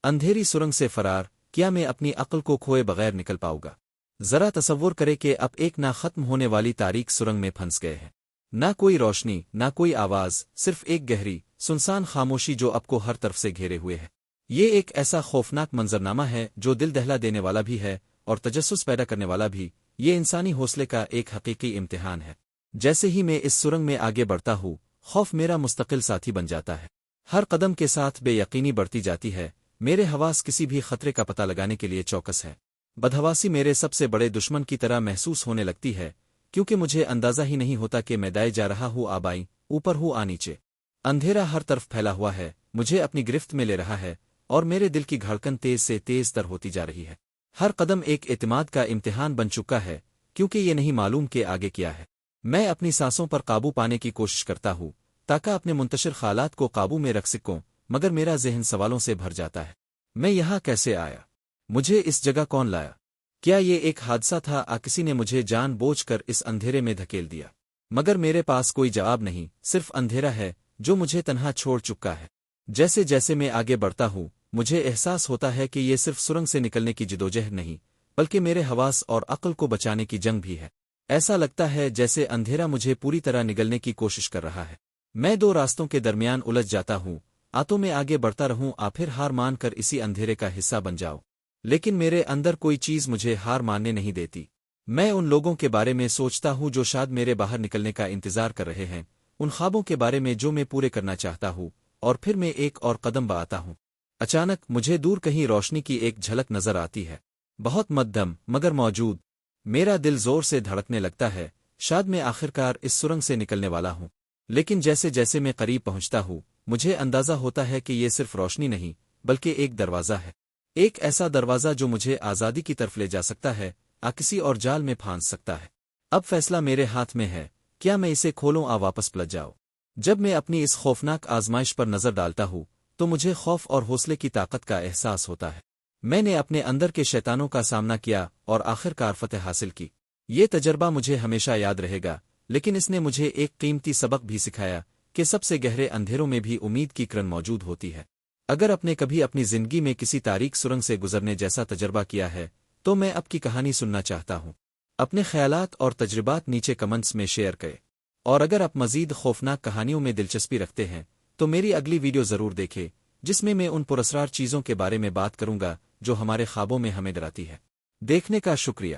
اندھیری سرنگ سے فرار، کیا میں اپنی عقل کو کھوئے بغیر نکل پاؤں گا؟ ذرا تصور کرے کہ اب ایک نہ ختم ہونے والی تاریک سرنگ میں پھنس گئے ہیں۔ نہ کوئی روشنی، نہ کوئی آواز، صرف ایک گہری سنسان خاموشی جو اب کو ہر طرف سے گھیرے ہوئے ہے۔ یہ ایک ایسا خوفناک منظرنامہ ہے جو دل دہلا دینے والا بھی ہے اور تجسس پیدا کرنے والا بھی۔ یہ انسانی حوصلے کا ایک حقیقی امتحان ہے۔ جیسے ہی میں اس سرنگ میں آگے بڑھتا ہوں، خوف میرا مستقل ساتھی بن جاتا ہے۔ ہر قدم کے ساتھ بے یقینی بڑھتی جاتی ہے، میرے حواس کسی بھی خطرے کا پتہ لگانے کے لیے چوکس ہے۔ بدحواسی میرے سب سے بڑے دشمن کی طرح محسوس ہونے لگتی ہے، کیونکہ مجھے اندازہ ہی نہیں ہوتا کہ میں دائیں جا رہا ہوں آبائیں، اوپر ہوں نیچے۔ اندھیرا ہر طرف پھیلا ہوا ہے، مجھے اپنی گرفت میں لے رہا ہے، اور میرے دل کی دھڑکن تیز سے تیز تر ہوتی جا رہی ہے۔ ہر قدم ایک اعتماد کا امتحان بن چکا ہے، کیونکہ یہ نہیں معلوم کہ آگے کیا ہے۔ میں اپنی سانسوں پر قابو پانے کی کوشش کرتا ہوں تاکہ اپنے منتشر خیالات کو قابو میں رکھ سکوں، مگر میرا ذہن سوالوں سے بھر جاتا ہے۔ میں یہاں کیسے آیا؟ مجھے اس جگہ کون لایا؟ کیا یہ ایک حادثہ تھا کسی نے مجھے جان بوجھ کر اس اندھیرے میں دھکیل دیا؟ مگر میرے پاس کوئی جواب نہیں، صرف اندھیرا ہے جو مجھے تنہا چھوڑ چکا ہے۔ جیسے جیسے میں آگے بڑھتا ہوں، مجھے احساس ہوتا ہے کہ یہ صرف سرنگ سے نکلنے کی جدوجہد نہیں، بلکہ میرے حواس اور عقل کو بچانے کی جنگ بھی ہے۔ ایسا لگتا ہے جیسے اندھیرا مجھے پوری طرح نگلنے کی کوشش کر رہا ہے۔ میں دو راستوں کے درمیان الجھ جاتا ہوں، تو میں آگے بڑھتا رہوں پھر ہار مان کر اسی اندھیرے کا حصہ بن جاؤ۔ لیکن میرے اندر کوئی چیز مجھے ہار ماننے نہیں دیتی۔ میں ان لوگوں کے بارے میں سوچتا ہوں جو شاید میرے باہر نکلنے کا انتظار کر رہے ہیں، ان خوابوں کے بارے میں جو میں پورے کرنا چاہتا ہوں، اور پھر میں ایک اور قدم بڑھاتا ہوں۔ اچانک مجھے دور کہیں روشنی کی ایک جھلک نظر آتی ہے، بہت مدھم مگر موجود۔ میرا دل زور سے دھڑکنے لگتا ہے، شاید میں آخرکار اس سرنگ سے نکلنے والا ہوں۔ لیکن جیسے جیسے میں قریب پہنچتا ہوں، مجھے اندازہ ہوتا ہے کہ یہ صرف روشنی نہیں، بلکہ ایک دروازہ ہے، ایک ایسا دروازہ جو مجھے آزادی کی طرف لے جا سکتا ہے، کسی اور جال میں پھانس سکتا ہے۔ اب فیصلہ میرے ہاتھ میں ہے، کیا میں اسے کھولوں واپس پلٹ جاؤں؟ جب میں اپنی اس خوفناک آزمائش پر نظر ڈالتا ہوں تو مجھے خوف اور حوصلے کی طاقت کا احساس ہوتا ہے۔ میں نے اپنے اندر کے شیطانوں کا سامنا کیا اور آخرکار فتح حاصل کی۔ یہ تجربہ مجھے ہمیشہ یاد رہے گا، لیکن اس نے مجھے ایک قیمتی سبق بھی سکھایا کہ سب سے گہرے اندھیروں میں بھی امید کی کرن موجود ہوتی ہے۔ اگر آپ نے کبھی اپنی زندگی میں کسی تاریک سرنگ سے گزرنے جیسا تجربہ کیا ہے تو میں اب کی کہانی سننا چاہتا ہوں۔ اپنے خیالات اور تجربات نیچے کمنٹس میں شیئر کریں، اور اگر آپ مزید خوفناک کہانیوں میں دلچسپی رکھتے ہیں تو میری اگلی ویڈیو ضرور دیکھیں، جس میں ان پراسرار چیزوں کے بارے میں بات کروں گا جو ہمارے خوابوں میں ہمیں ڈراتی ہے۔ دیکھنے کا شکریہ۔